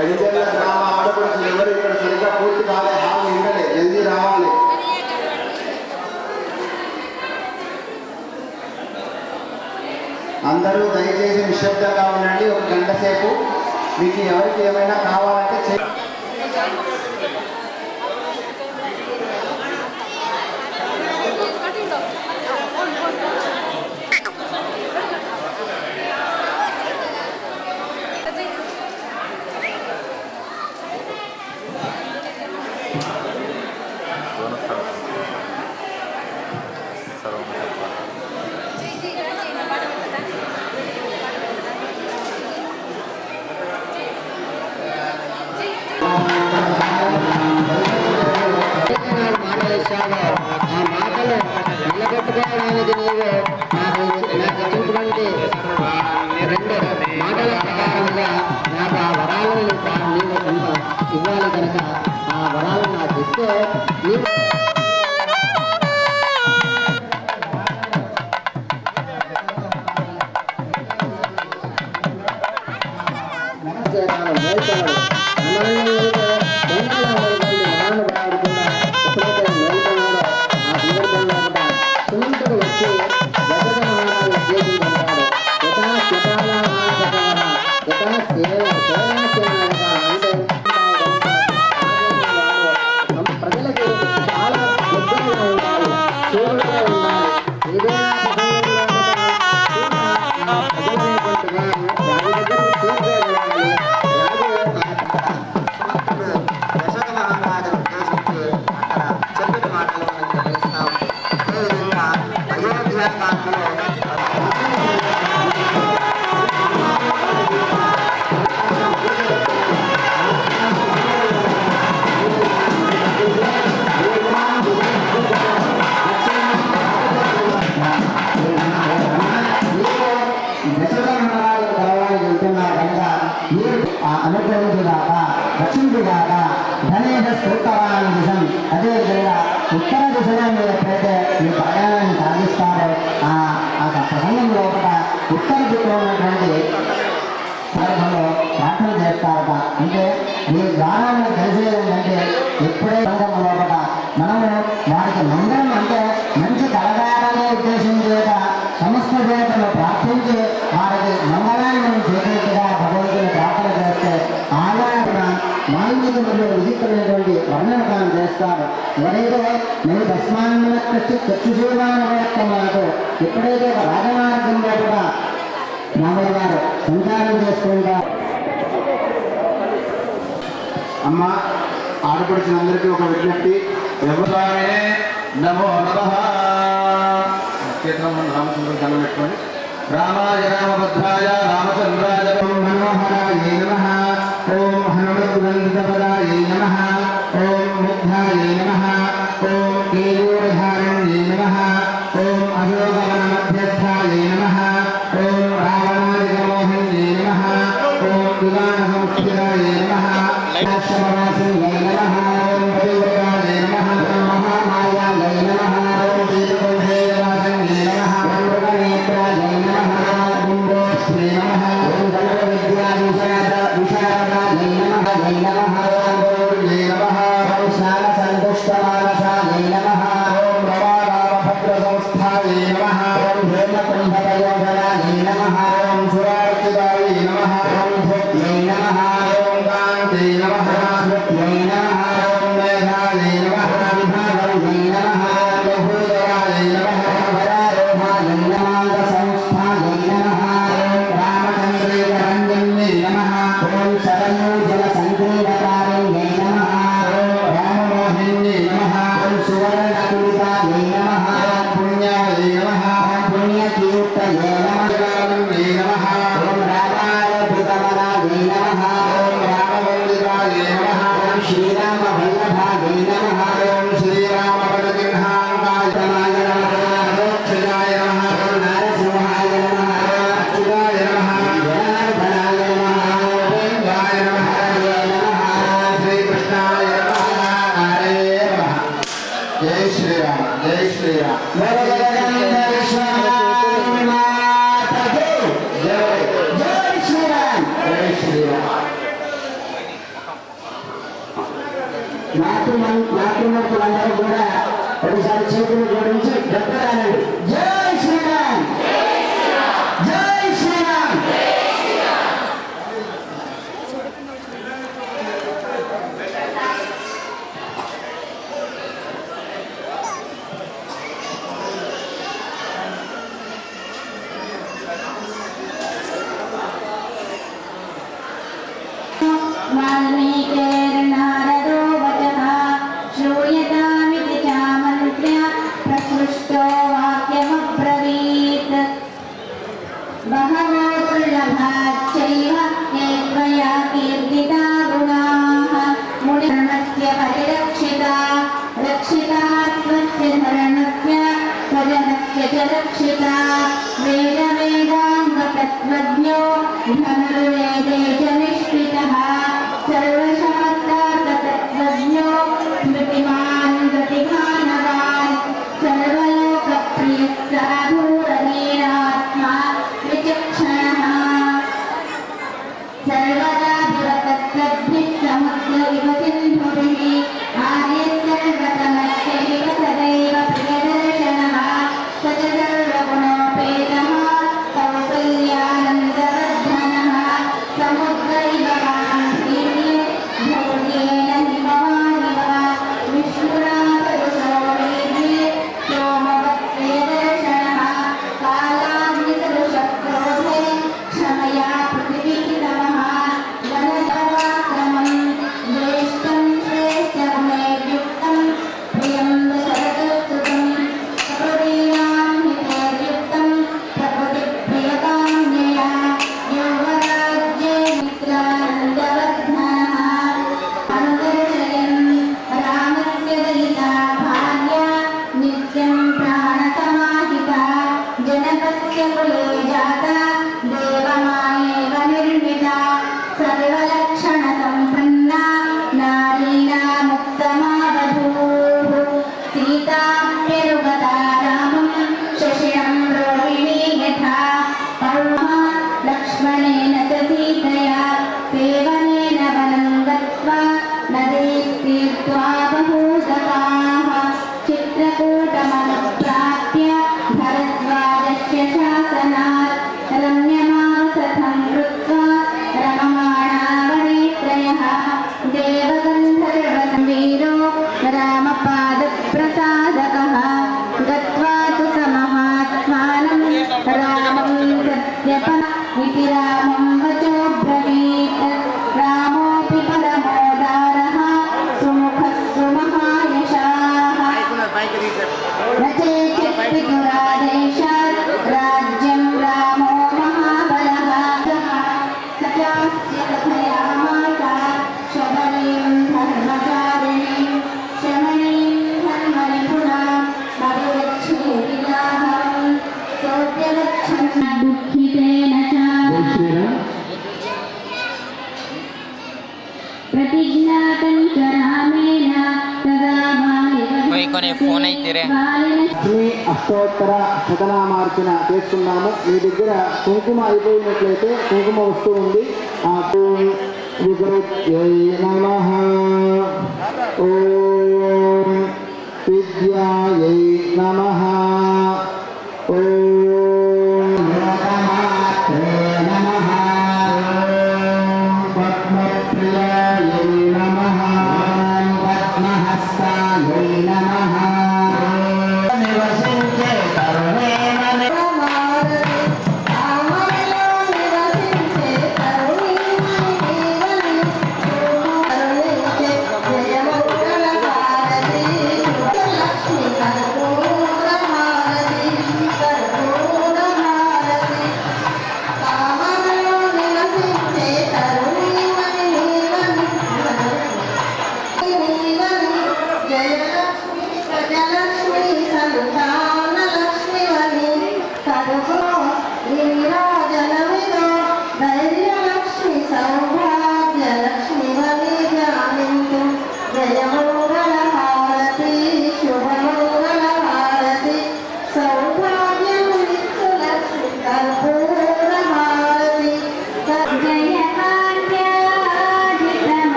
గడిజల్ల గ్రామ ఆడపడుచులు ఎవరు ఇక్కడ సరిగ్గా పూర్తి కాలే, హాల్ నిండలే, జల్దీ రావాలి. అందరూ దయచేసి నిశ్శబ్దంగా ఉండండి. ఒక గంట సేపు మీకు ఎవరికి ఏమైనా కావాలంటే నిలబెట్టుకోవడానికి నీవు నాకు ఇచ్చినటువంటి 2 మాటల ప్రకారంగా నాకు ఆ వరాలను నీవు ఇవ్వాలి కనుక ఆ వరాలు నాకు ఇస్తే నీవు అనుగ్రహించుగాక, రక్షించుగాక. ధనేశ స్తోత్రాన్ని దిశం, అదేవిధంగా ఉత్తర దిశలో మీరు ఎప్పుడైతే మీ ప్రయాణాన్ని సాగిస్తారో ఆ ప్రసంగం లోపల ఉత్తర దిక్కులో ఉన్నటువంటి సందర్భంలో ప్రార్థన చేస్తారట. అంటే మీ ద్వారాన్ని తెలిసేదంటే ఎప్పుడే సందర్భం లోపల మనము వారికి మంగళం అంటే మంచి కలగాలనే ఉద్దేశం చేత సమస్త దేవతను ప్రార్థించి వారికి మంగళాన్ని మనం చేసేట్టుగా భగవంతుని ప్రార్థన చేస్తే ఆయాన మానవులు విచిత్రమైనటువంటి వర్ణనకాలను చేస్తారు. ఎవరైతే నేను తస్మాన్న ఖర్చు చేయడానికి ఎప్పుడైతే రాజమార్గంలో కూడా రాముల గారు సంచారం చేసుకుంటారు. అమ్మ ఆడపడిచినందరికీ ఒక విజ్ఞప్తి. నమో నమః. రామచంద్ర దండం పెట్టుకోండి. రామాయ రామభద్రాయ రామచంద్రాయ మనోహరాయ నమః. ఓం హనుమద్వందపదాయ నమః. ఓం ముగ్ధాయ నమః. ఓం కేయూరధారణ్యే నమః. ఓం అశోకవన మధ్యస్థాయ నమః. ఓం రావణాదిమోహన్యే నమః. ఓం విమాన సంస్థితాయ నమః. శమరాసన్యే నమః. ఓం పతివ్రతాయ నమః. మహామాయాయ నమః. ఓం దీపకుంఠేవాసన్యే నమః. ఓం మృగనేత్రాయ నమః. బింబోష్ణే నమః. ఓం విశారదాయ నమః. నమః. ఓం గౌర్యే నమః. ఓం శ్యామసంతుష్టమానసాయ నమః. ఓం రమారామభద్ర సంస్థాయ నమః. ఓం హేమకుంభయోధనాయ నమః. ఓం సురార్చితాయ నమః. ఓం భక్త్యై నమః. ఓం కాంతై నమః. స్మృత్యై నమః. ఓం మేఘాయ నమః. విభావై నమః. బహూదరాయ నమః. వరారోహాయ నమః. సంస్థాయ నమః. ఓం రామచంద్రేంద్రరంజన్యై నమః. ఓం శరణోజల సంక్రీడకారిణ్యై నమః. ఓం రామమోహిన్యై నమః. ఓం సువర్ణకులితాయ నమః. ఓం పుణ్యాయ నమః. ఓం పుణ్యకీర్తయే నమః. ఓం రామాయ నమః. ఓం రామవందితాయ నమః. ఓం శ్రీరామవల్లభాయ నమః. ఓం శ్రీరామపదచిహ్నాంకాయ నమః. మోక్షదాయ నమః. ఓం నారసింహాయ నమః. అచ్యుతాయ నమః. జనార్దనాయ నమః. గోవిందాయ నమః. శ్రీకృష్ణాయ నమః. హరే నమః. జై శ్రీరామ్. జై శ్రీరామ్. జై శ్రీరామ్. జై శ్రీరామ్. మాతృమూర్తులందరూ కూడా ఒకసారి చేతులు జోడించి గొప్పదానండి. జై శ్రీరామ్, జై శ్రీరామ్. वाल्मीकिर्नारदो वचः श्रूयतामिति चामन्त्र्य प्रसृष्टो वाक्यमब्रवीत्। बहवो दुर्लभाश्चैव ये त्वया कीर्तिता गुणाः मुनिधर्मस्य परिरक्षिता रक्षिता स्वस्य धर्मस्य स्वजनस्य च रक्षिता वेदवेदाङ्गतत्त्वज्ञो धनुर्वेदे च निष्ठितः सर्वशास्त्रार्थतत्त्वज्ञो स्मृतिमान् गतिमानवान् सर्वलोकप्रियः साधुरनीरात्मा विचक्षणः सर्वदा भवतस्तद्भिः समुद्र इव सिन्धुभिः आर्यसर्वतमश्चैव सदैव प्रियदर्शनः स च सर्वगुणोपेतः कौसल्यानन्दवर्धनः समुद्र इव गाम्भीर्ये धौर्येण हिमवानिव विष्णुरापरुषो वीर्ये सोमवत्प्रियदर्शनः कालाग्निसदृशक्रोधे क्षमया पृथिवीतमः वनपराक्रमं ज्येष्ठं श्रेष्ठगुणैर्युक्तं प्रियं दशरथस्तुतं प्रभुरीणां हितैर्युक्तं प्रकृतिप्रियकाम्यया यौवराज्ये मित्रानन्दवर्धनः अनुदर्शयन् रामस्य दयिता भार्या नित्यं प्राणसमाहिता जनकस्य कुले जाता देवमायेव निर्मिता सर्वलक्षणसम्पन्ना नारीणामुत्तमा वधूः सीताप्यनुगता रामं शशिनं रोहिणी यथा पौर्णः लक्ष्मणेन च सीतया सेवनेन वनं गत्वा नदीं तीर्त्वा बहूदकाः चित्रकूटमनुप्राप्य भरद्वाजस्य शासनात् रम्यमावसथं कृत्वा रममाणा वनेत्रयः देवगन्धर्ववीरो रामपादप्रसादकः गत्वा तु स महात्मानं रामं सत्यपः इति रामं वचोब्रवीत् रामोऽपि परमोदारः सुमुखः सुमहायशाः न चेचित्पितुरादेशात् राज्यं रामो महाबलः स चास्य कथयामाता शबरीं धर्मचारिणीं शमनीं धर्मनिपुणां परिगच्छेति लाभं सोऽप्यगच्छन् दुःखितेन च प्रतिज्ञातं च रामेण तदा ఫోన్ అయితే లక్ష్మీ అష్టోత్తర శతనామార్చన చేసుకున్నాము. మీ దగ్గర కుంకుమ అయిపోయినట్లయితే కుంకుమ వస్తూ ఉంది. విద్యాయై నమః, ఓం విద్యాయై నమః, ఓం లోకమాత్రే నమః, పద్మప్రియాయై నమః, పద్మహస్తాయై నమః. నివసించే కరుణే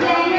जय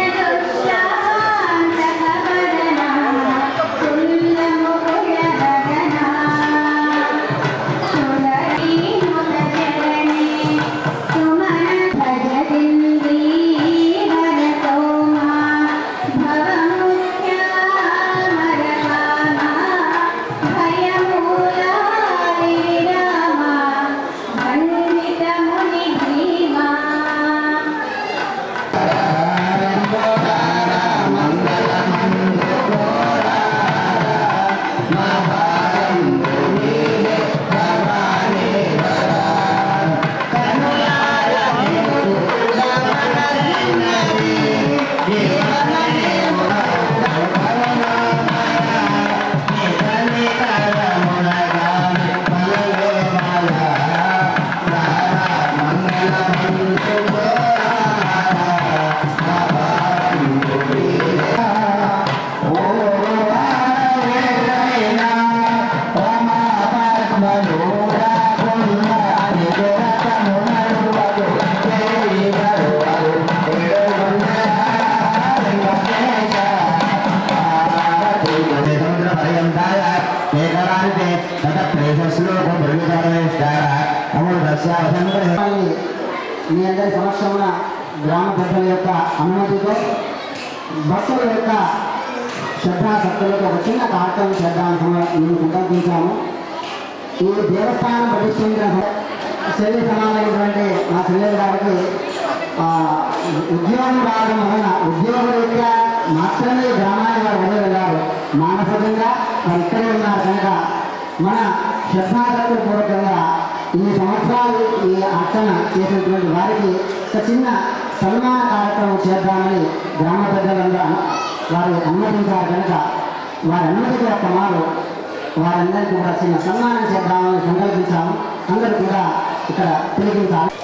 ఏకరానితే తత ప్రేషశ్లోకం బ్రహ్మచారేష్టార అమరు దస్యావసంకరే. మీ అందరి సమక్షమున గ్రామ పెద్దల యొక్క అనుమతితో భక్తుల యొక్క శ్రద్ధాభక్తులతో ఒక చిన్న కార్యక్రమం చేద్దామని మేము సంకల్పించాము. ఈ దేవస్థానం ప్రతిష్ఠించిన శైలి సమానమైనటువంటి మా చెల్లెలు గారికి ఉద్యోగం రావడం వలన ఉద్యోగరీత్యా మాత్రమే గ్రామాన్ని వారు వదిలి వెళ్ళారు. మానసికంగా వారు ఇక్కడే ఉన్నారు కనుక మన శ్రద్ధాభక్తుల పూర్వకంగా ఇన్ని సంవత్సరాలు ఈ అర్చన చేసినటువంటి వారికి ఒక చిన్న సన్మాన కార్యక్రమం చేద్దామని గ్రామ పెద్దలందరూ వారు అనుమతించారు కనుక వారి అనుమతికి ఒక మారు వారందరికీ కూడా చిన్న సన్మానం చేద్దామని సంకల్పించాము. అందరూ కూడా ఇక్కడ తిరిగించాలి.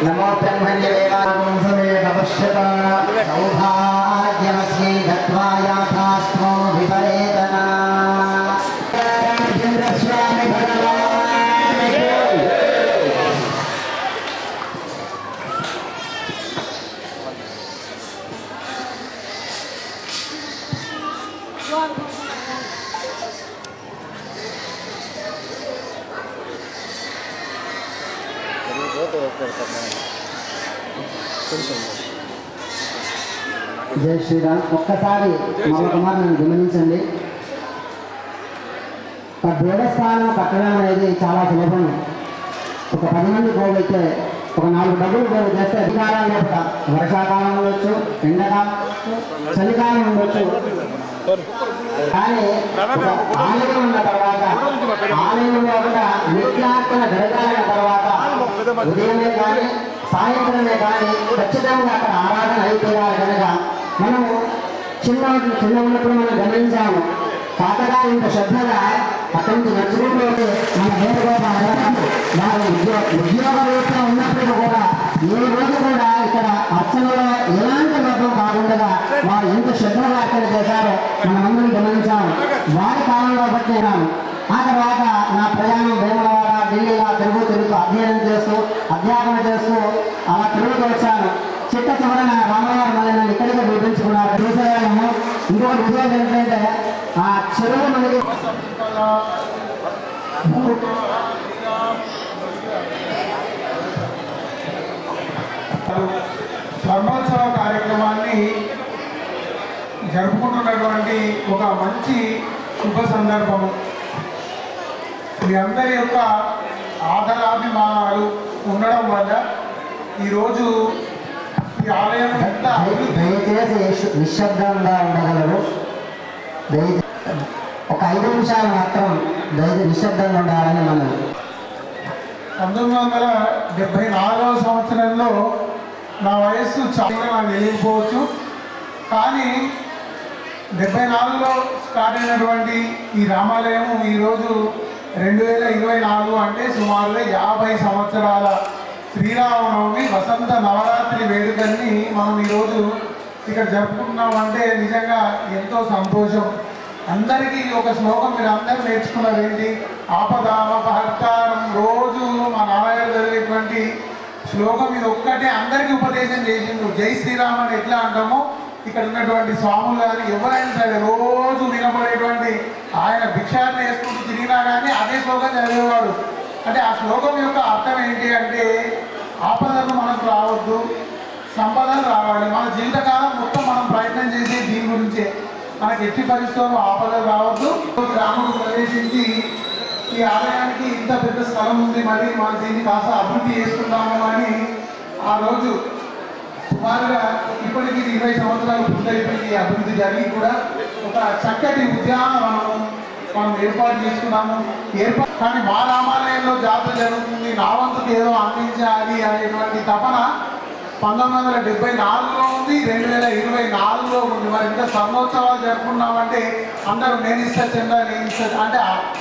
నమో బ్రహ్మణ్యేవాంసమే నమశ్యత సౌభాగ్యమస్మి గత్వా యాథాస్థో విపరేతన. స్వామి జై శ్రీరామ్. ఒక్కసారి మరొకమారు నన్ను గమనించండి. ఒక దేవస్థానం కట్టడం అనేది చాలా సులభం. ఒక 10 మంది పోగైతే ఒక 4 డబ్బులు పోగు చేస్తే అధికారాలు లోపల వర్షాకాలం ఉండొచ్చు, ఎండాకాలం చలికాలం ఉండొచ్చు. కానీ ఆలయం ఉన్న తర్వాత ఆలయంలో కూడా నిత్యార్పణ జరగాలన్న తర్వాత ఉదయమే కానీ సాయంత్రమే కానీ ఖచ్చితంగా అక్కడ ఆరాధన అయిపోయారు కనుక మనము చిన్న ఉన్నప్పుడు మనం గమనించాము. తాతగారు ఇంత శ్రద్ధగా అక్కడి నుంచి నడుచుకుంటూ మన వారు ఉద్యోగ రీత్యా ఉన్నప్పుడు కూడా ఏ రోజు కూడా ఇక్కడ అర్చనలో ఎలాంటి లోపం కాకుండా వారు ఎంత శ్రద్ధగా అర్చన చేశారో మనమందరం గమనించాము. వారి కాలంలో బట్టినాము. ఆ తర్వాత నా ప్రయాణం వేములవాడ, ఢిల్లీలో తిరుగుతూ అధ్యయనం చేస్తూ అధ్యాపన చేస్తూ అలా తిరుగుతూ వచ్చాను. చిట్ట చివరన రామవారు మళ్ళీ నన్ను ఇక్కడికి పిలిపించుకున్నారు. చూసేవాళ్ళము. ఇంకొకటి ఉద్యోగం ఏంటంటే ఆ చెరువు మనకి బ్రహ్మోత్సవ కార్యక్రమాన్ని జరుపుకుంటున్నటువంటి ఒక మంచి శుభ సందర్భము. మీ అందరి యొక్క ఆదరాభిమానాలు ఉండడం వల్ల ఈరోజు ఈ ఆలయం ఎంత దయచేసి నిశ్శబ్దంగా ఉండగలరు. ఒక 5 నిమిషాలు మాత్రం నిశ్శబ్దంగా ఉండాలని మనం 1974వ సంవత్సరంలో నా వయస్సు చాలా నాకు తెలియకపోవచ్చు. కానీ 74లో స్టార్ట్ అయినటువంటి ఈ రామాలయం ఈరోజు 2024 అంటే సుమారుగా 50 సంవత్సరాల శ్రీరామనవమి వసంత నవరాత్రి వేడుకల్ని మనం ఈరోజు ఇక్కడ జరుపుకుంటున్నామంటే నిజంగా ఎంతో సంతోషం. అందరికీ ఒక శ్లోకం మీరు అందరూ నేర్చుకున్నారు. ఏంటి? ఆపదామపహర్తారం. రోజు మా నాన్నగారు చదివేటువంటి శ్లోకం ఇది ఒక్కటే అందరికీ ఉపదేశం చేసిండు. జై శ్రీరామ్ అని ఎట్లా అంటామో ఇక్కడ ఉన్నటువంటి స్వాములు కానీ ఎవరైనా సరే రోజు వినపడేటువంటి ఆయన భిక్షాన్ని వేసుకుంటూ తిరిగినా కానీ అదే శ్లోకం చదివేవాడు. అంటే ఆ శ్లోకం యొక్క అర్థం ఏంటి అంటే ఆపదలు మనకు రావద్దు, సంపదలు రావాలి. మన జీవితకాలం మొత్తం మనం ప్రయత్నం చేసే దీని గురించే. మనకి ఎట్టి పరిస్థితుల్లో ఆపదలు రావద్దు. రాముడు ప్రవేశించి ఈ ఆలయానికి ఇంత పెద్ద స్థలం ఉంది, మరి మనం దీన్ని కాస్త అభివృద్ధి చేసుకుందాము అని ఆ రోజు సుమారుగా ఇప్పటికీ 20 సంవత్సరాలు పూర్తయిపోయింది. ఈ అభివృద్ధి జరిగి కూడా ఒక చక్కటి ఉద్యానవనం మనం ఏర్పాటు చేసుకున్నాము. కానీ మా రామాలయంలో జాతర జరుగుతుంది, నా వంతుకు ఏదో అందించాలి అనేటువంటి తపన 1974లో ఉంది, 2024లో ఉంది. మరి ఇంకా స్వర్ణోత్సవాలు జరుపుకున్నామంటే అందరూ నేను ఇస్తా చందా నేను ఇస్తా అంటే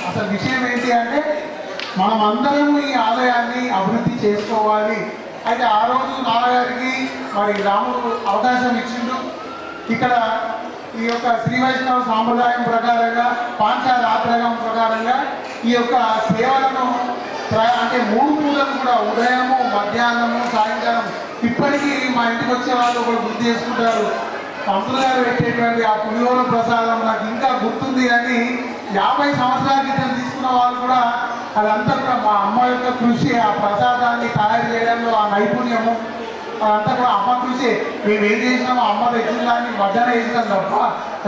అసలు విషయం ఏంటి అంటే మనం అందరం ఈ ఆలయాన్ని అభివృద్ధి చేసుకోవాలి. అయితే ఆ రోజు నాన్నగారికి మరి రాముడు అవకాశం ఇచ్చిండు. ఇక్కడ ఈ యొక్క శ్రీ వైష్ణవ సాంప్రదాయం ప్రకారంగా పాంచారాత్రగం ప్రకారంగా ఈ యొక్క సేవలను అంటే 3 పూటలు కూడా ఉదయము, మధ్యాహ్నము, సాయంకాలం ఇప్పటికీ మా ఇంటికి వచ్చే వాళ్ళు ఒకరు గుర్తు చేసుకుంటారు. పంతులు గారు పెట్టేటువంటి ఆ పులిహోర ప్రసాదం నాకు ఇంకా గుర్తుంది. అని 50 సంవత్సరాల క్రితం తీసుకున్న వాళ్ళు కూడా అదంతా కూడా మా అమ్మ యొక్క కృషి, ఆ ప్రసాదాన్ని తయారు చేయడంలో ఆ నైపుణ్యము అదంతా కూడా అమ్మ కృషి. మేము ఏం చేసినామో అమ్మ తెచ్చిన దాన్ని వడ్డన వేసినాం తప్ప,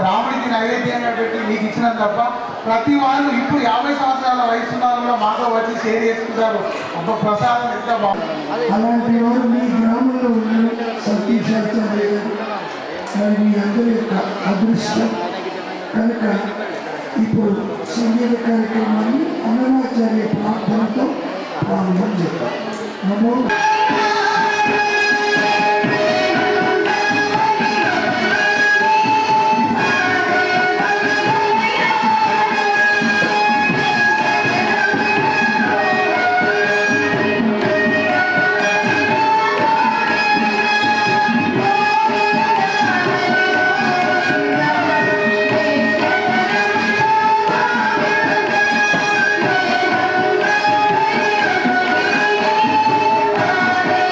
రాముడికి నైవేద్యంగా పెట్టి మీకు ఇచ్చినాం తప్ప, ప్రతి వాళ్ళు ఇప్పుడు 50 సంవత్సరాల వయసు కూడా మాతో వచ్చి షేర్ చేసుకుంటారు. అబ్బ ప్రసాదం ఎంత బాగుంది. అలాంటి వారు మీ గ్రామంలో ఉన్న సంతోషాచార్య మరి మీ అందరి యొక్క అదృష్టం కనుక ఇప్పుడు సంగీత కార్యక్రమాన్ని అన్నమాచార్య ప్రార్థనతో ప్రారంభం చేద్దాం. నమో Hare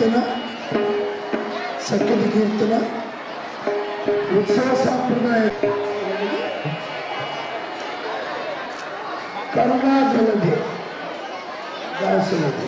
కీర్తన, చక్కటి కీర్తన, ఉత్సవ సాంప్రదాయ కరుణాజలది దాసులది